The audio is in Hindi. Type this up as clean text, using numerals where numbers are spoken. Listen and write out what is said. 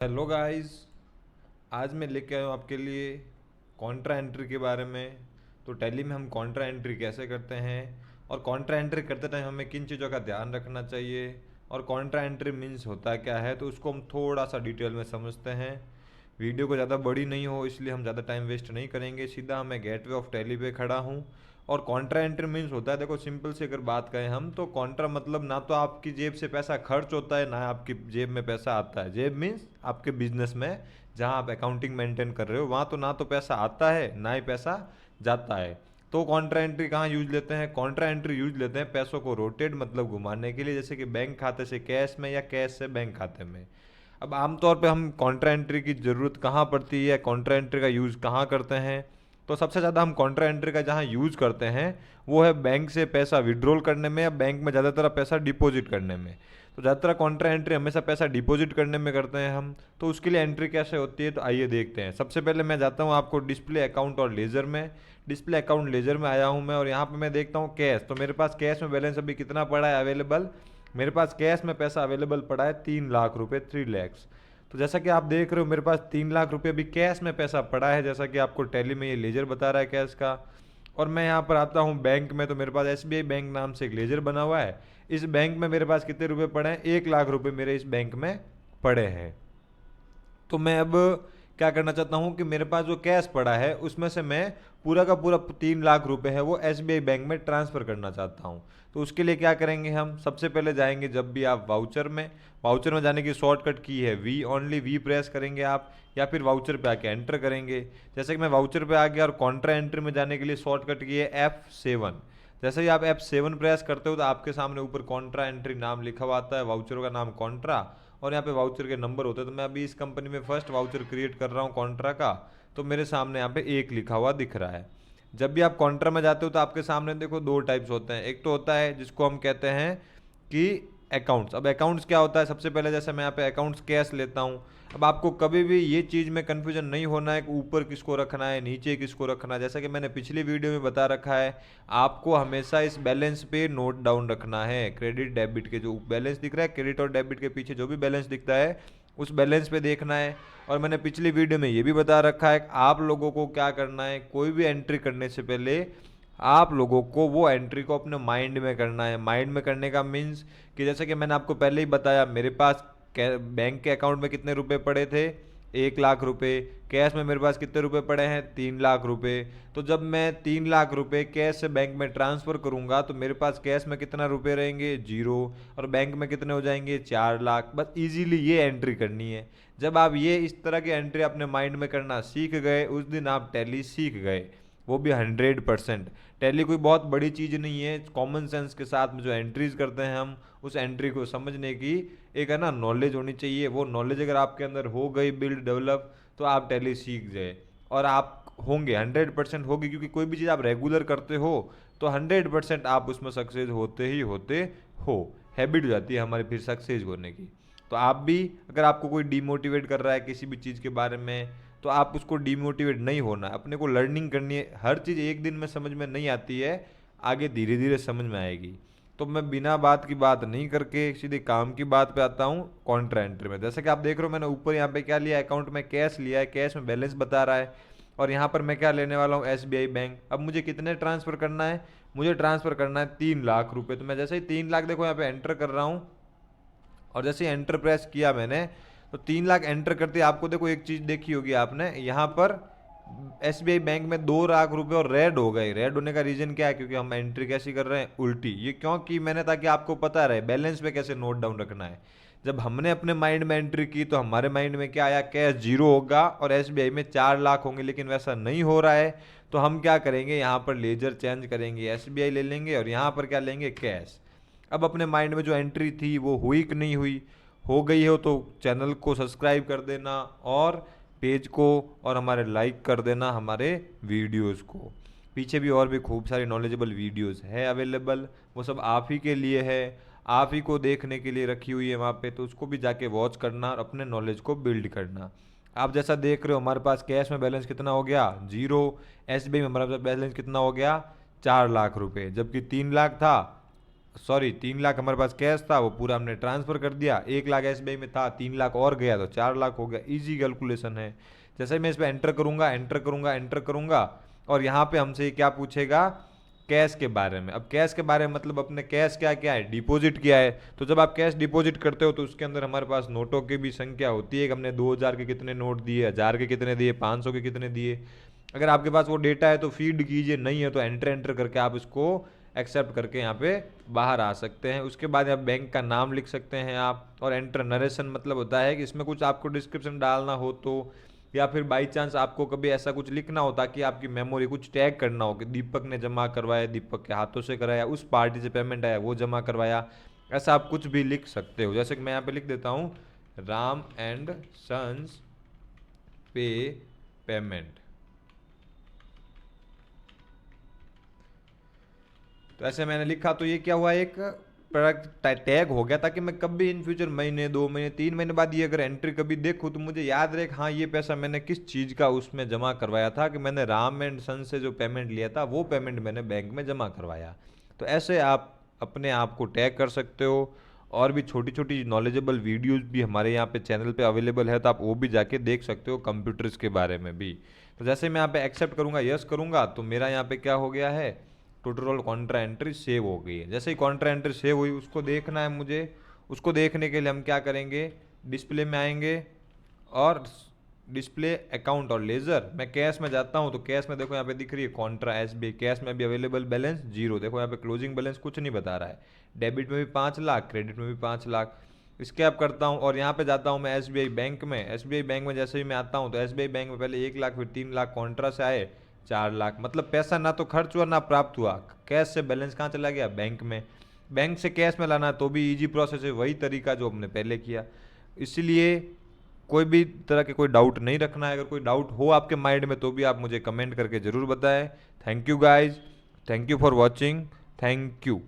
Hello guys. आज मैं लेके आया हूँ आपके लिए कॉन्ट्रा एंट्री के बारे में। तो टैली में हम कॉन्ट्रा एंट्री कैसे करते हैं और कॉन्ट्रा एंट्री करते टाइम हमें किन चीज़ों का ध्यान रखना चाहिए और कॉन्ट्रा एंट्री मीन्स होता क्या है, तो उसको हम थोड़ा सा डिटेल में समझते हैं। वीडियो को ज़्यादा बड़ी नहीं हो इसलिए हम ज़्यादा टाइम वेस्ट नहीं करेंगे, सीधा मैं गेटवे ऑफ टैली पे खड़ा हूँ। और कॉन्ट्रा एंट्री मीन्स होता है, देखो सिंपल से अगर बात करें हम, तो कॉन्ट्रा मतलब ना तो आपकी जेब से पैसा खर्च होता है ना आपकी जेब में पैसा आता है। जेब मीन्स आपके बिजनेस में जहाँ आप अकाउंटिंग मेंटेन कर रहे हो वहाँ तो ना तो पैसा आता है ना ही पैसा जाता है। तो कॉन्ट्रा एंट्री कहाँ यूज लेते हैं? कॉन्ट्रा एंट्री यूज लेते हैं पैसों को रोटेट मतलब घुमाने के लिए, जैसे कि बैंक खाते से कैश में या कैश से बैंक खाते में। अब आमतौर पे हम कॉन्ट्रा एंट्री की ज़रूरत कहाँ पड़ती है, कॉन्ट्रा एंट्री का यूज़ कहाँ करते हैं? तो सबसे ज़्यादा हम कॉन्ट्रा एंट्री का जहाँ यूज़ करते हैं वो है बैंक से पैसा विड्रॉल करने में या बैंक में ज़्यादातर पैसा डिपॉजिट करने में। तो ज़्यादातर कॉन्ट्रा एंट्री हमेशा पैसा डिपॉजिट करने में करते हैं हम। तो उसके लिए एंट्री कैसे होती है, तो आइए देखते हैं। सबसे पहले मैं जाता हूँ आपको डिस्प्ले अकाउंट और लेजर में। डिस्प्ले अकाउंट लेजर में आया हूँ मैं और यहाँ पे मैं देखता हूँ कैश। तो मेरे पास कैश में बैलेंस अभी कितना पड़ा है अवेलेबल? मेरे पास कैश में पैसा अवेलेबल पड़ा है 3 लाख रुपए, 3 लैक्स। तो जैसा कि आप देख रहे हो मेरे पास 3 लाख रुपए अभी कैश में पैसा पड़ा है, जैसा कि आपको टैली में ये लेजर बता रहा है कैश का। और मैं यहाँ पर आता हूँ बैंक में, तो मेरे पास एसबीआई बैंक नाम से एक लेजर बना हुआ है। इस बैंक में मेरे पास कितने रुपए पड़े हैं? 1 लाख रुपए मेरे इस बैंक में पड़े हैं। तो मैं अब क्या करना चाहता हूँ कि मेरे पास जो कैश पड़ा है उसमें से मैं पूरा का पूरा 3 लाख रुपए है वो एसबीआई बैंक में ट्रांसफ़र करना चाहता हूँ। तो उसके लिए क्या करेंगे हम? सबसे पहले जाएंगे, जब भी आप वाउचर में जाने की शॉर्टकट की है वी, ओनली वी प्रेस करेंगे आप, या फिर वाउचर पे आके एंटर करेंगे। जैसे कि मैं वाउचर पे आ गया और कॉन्ट्रा एंट्री में जाने के लिए शॉर्टकट की है F7। जैसे ही आप F7 प्रेस करते हो तो आपके सामने ऊपर कॉन्ट्रा एंट्री नाम लिखा हुआ आता है, वाउचर का नाम कॉन्ट्रा, और यहाँ पे वाउचर के नंबर होते हैं। तो मैं अभी इस कंपनी में फर्स्ट वाउचर क्रिएट कर रहा हूँ कॉन्ट्रा का, तो मेरे सामने यहाँ पे 1 लिखा हुआ दिख रहा है। जब भी आप कॉन्ट्रा में जाते हो तो आपके सामने देखो दो टाइप्स होते हैं। एक तो होता है जिसको हम कहते हैं कि अकाउंट्स। अब अकाउंट्स क्या होता है? सबसे पहले जैसे मैं यहाँ पे अकाउंट्स कैश लेता हूँ। अब आपको कभी भी ये चीज़ में कन्फ्यूजन नहीं होना है कि ऊपर किसको रखना है नीचे किसको रखना है। जैसा कि मैंने पिछली वीडियो में बता रखा है, आपको हमेशा इस बैलेंस पे नोट डाउन रखना है। क्रेडिट डेबिट के जो बैलेंस दिख रहा है, क्रेडिट और डेबिट के पीछे जो भी बैलेंस दिखता है उस बैलेंस पे देखना है। और मैंने पिछली वीडियो में ये भी बता रखा है कि आप लोगों को क्या करना है, कोई भी एंट्री करने से पहले आप लोगों को वो एंट्री को अपने माइंड में करना है। माइंड में करने का मीन्स कि जैसे कि मैंने आपको पहले ही बताया, मेरे पास बैंक के अकाउंट में कितने रुपए पड़े थे? 1 लाख रुपए। कैश में मेरे पास कितने रुपए पड़े हैं? 3 लाख रुपए। तो जब मैं 3 लाख रुपए कैश से बैंक में ट्रांसफ़र करूंगा तो मेरे पास कैश में कितना रुपए रहेंगे? 0। और बैंक में कितने हो जाएंगे? 4 लाख। बस इजीली ये एंट्री करनी है। जब आप ये इस तरह की एंट्री अपने माइंड में करना सीख गए, उस दिन आप टैली सीख गए, वो भी 100%। टैली कोई बहुत बड़ी चीज़ नहीं है। कॉमन सेंस के साथ में जो एंट्रीज करते हैं हम, उस एंट्री को समझने की एक है ना नॉलेज होनी चाहिए। वो नॉलेज अगर आपके अंदर हो गई बिल्ड डेवलप, तो आप टैली सीख जाए। और आप होंगे 100% होगी, क्योंकि कोई भी चीज़ आप रेगुलर करते हो तो 100% आप उसमें सक्सेस होते ही होते हो। हैबिट हो जाती है हमारी फिर सक्सेस होने की। तो आप भी, अगर आपको कोई डीमोटिवेट कर रहा है किसी भी चीज़ के बारे में, तो आप उसको डीमोटिवेट नहीं होना है। अपने को लर्निंग करनी है। हर चीज़ एक दिन में समझ में नहीं आती है, आगे धीरे धीरे समझ में आएगी। तो मैं बिना बात की बात नहीं करके सीधे काम की बात पे आता हूँ कॉन्ट्रा एंट्री में। जैसे कि आप देख रहे हो मैंने ऊपर यहाँ पे क्या लिया, अकाउंट में कैश लिया है, कैश में बैलेंस बता रहा है। और यहाँ पर मैं क्या लेने वाला हूँ? SBI bank. अब मुझे कितने ट्रांसफ़र करना है? मुझे ट्रांसफ़र करना है 3 लाख रुपए। तो मैं जैसे ही 3 लाख देखो यहाँ पे एंटर कर रहा हूँ, और जैसे ही एंटर प्रेस किया मैंने, तो 3 लाख एंटर करते आपको देखो एक चीज़ देखी होगी आपने, यहाँ पर एसबीआई बैंक में 2 लाख रुपए और रेड हो गए। रेड होने का रीज़न क्या है? क्योंकि हम एंट्री कैसी कर रहे हैं? उल्टी। ये क्यों की मैंने? ताकि आपको पता रहे बैलेंस पे कैसे नोट डाउन रखना है। जब हमने अपने माइंड में एंट्री की तो हमारे माइंड में क्या आया? कैश 0 होगा और एसबीआई में 4 लाख होंगे, लेकिन वैसा नहीं हो रहा है। तो हम क्या करेंगे? यहाँ पर लेजर चेंज करेंगे, एसबीआई ले लेंगे और यहाँ पर क्या लेंगे? कैश। अब अपने माइंड में जो एंट्री थी वो हुई कि नहीं हुई? हो गई हो तो चैनल को सब्सक्राइब कर देना और पेज को और हमारे लाइक कर देना हमारे वीडियोस को। पीछे भी और भी खूब सारी नॉलेजेबल वीडियोस है अवेलेबल, वो सब आप ही के लिए है, आप ही को देखने के लिए रखी हुई है वहाँ पे। तो उसको भी जाके वॉच करना और अपने नॉलेज को बिल्ड करना। आप जैसा देख रहे हो हमारे पास कैश में बैलेंस कितना हो गया? 0। एसबीआई में हमारे पास बैलेंस कितना हो गया? 4 लाख रुपए, जबकि 3 लाख था। सॉरी 3 लाख हमारे पास कैश था, वो पूरा हमने ट्रांसफ़र कर दिया। 1 लाख एसबीआई में था, 3 लाख और गया तो 4 लाख हो गया। इजी कैलकुलेशन है। जैसे ही मैं इस पर एंटर करूंगा एंटर करूंगा एंटर करूंगा, और यहाँ पे हमसे ये क्या पूछेगा, कैश के बारे में। अब कैश के बारे में मतलब अपने कैश क्या क्या है, डिपॉजिट किया है। तो जब आप कैश डिपॉजिट करते हो तो उसके अंदर हमारे पास नोटों की भी संख्या होती है कि हमने 2,000 के कितने नोट दिए, 1,000 के कितने दिए, 500 के कितने दिए। अगर आपके पास वो डेटा है तो फीड कीजिए, नहीं है तो एंटर एंटर करके आप इसको एक्सेप्ट करके यहाँ पे बाहर आ सकते हैं। उसके बाद आप बैंक का नाम लिख सकते हैं आप, और एंटर नरेशन मतलब होता है कि इसमें कुछ आपको डिस्क्रिप्शन डालना हो तो, या फिर बाई चांस आपको कभी ऐसा कुछ लिखना हो ताकि आपकी मेमोरी कुछ टैग करना हो कि दीपक ने जमा करवाया, दीपक के हाथों से कराया, उस पार्टी से पेमेंट आया वो जमा करवाया। ऐसा आप कुछ भी लिख सकते हो। जैसे कि मैं यहाँ पे लिख देता हूँ, राम एंड सन्स पे पेमेंट। तो ऐसे मैंने लिखा तो ये क्या हुआ, एक प्रोडक्ट टैग हो गया, ताकि मैं कभी इन फ्यूचर महीने 2 महीने 3 महीने बाद ये अगर एंट्री कभी देखूँ तो मुझे याद रहे कि हाँ ये पैसा मैंने किस चीज़ का उसमें जमा करवाया था, कि मैंने राम एंड सन से जो पेमेंट लिया था वो पेमेंट मैंने बैंक में जमा करवाया। तो ऐसे आप अपने आप को टैग कर सकते हो। और भी छोटी छोटी नॉलेजेबल वीडियोज़ भी हमारे यहाँ पे चैनल पे अवेलेबल है, तो आप वो भी जाके देख सकते हो कंप्यूटर्स के बारे में भी। तो जैसे मैं यहाँ पे एक्सेप्ट करूँगा, यस करूँगा, तो मेरा यहाँ पे क्या हो गया है, टोटल कॉन्ट्रा एंट्री सेव हो गई है। जैसे ही कॉन्ट्रा एंट्री सेव हुई उसको देखना है मुझे। उसको देखने के लिए हम क्या करेंगे, डिस्प्ले में आएंगे और डिस्प्ले अकाउंट और लेज़र, मैं कैश में जाता हूँ तो कैश में देखो यहाँ पे दिख रही है कॉन्ट्रा एसबीआई। कैश में भी अवेलेबल बैलेंस जीरो, देखो यहाँ पे क्लोजिंग बैलेंस कुछ नहीं बता रहा है। डेबिट में भी 5 लाख, क्रेडिट में भी 5 लाख। स्कैप करता हूँ और यहाँ पे जाता हूँ मैं एसबीआई बैंक में। एसबीआई बैंक में जैसे ही मैं आता हूँ तो एसबीआई बैंक में पहले 1 लाख, फिर 3 लाख कॉन्ट्रा से आए, 4 लाख। मतलब पैसा ना तो खर्च हुआ ना प्राप्त हुआ, कैश से बैलेंस कहाँ चला गया, बैंक में। बैंक से कैश में लाना तो भी इजी प्रोसेस है, वही तरीका जो हमने पहले किया। इसलिए कोई भी तरह के कोई डाउट नहीं रखना है। अगर कोई डाउट हो आपके माइंड में तो भी आप मुझे कमेंट करके ज़रूर बताएं। Thank you guys, thank you for watching, thank you.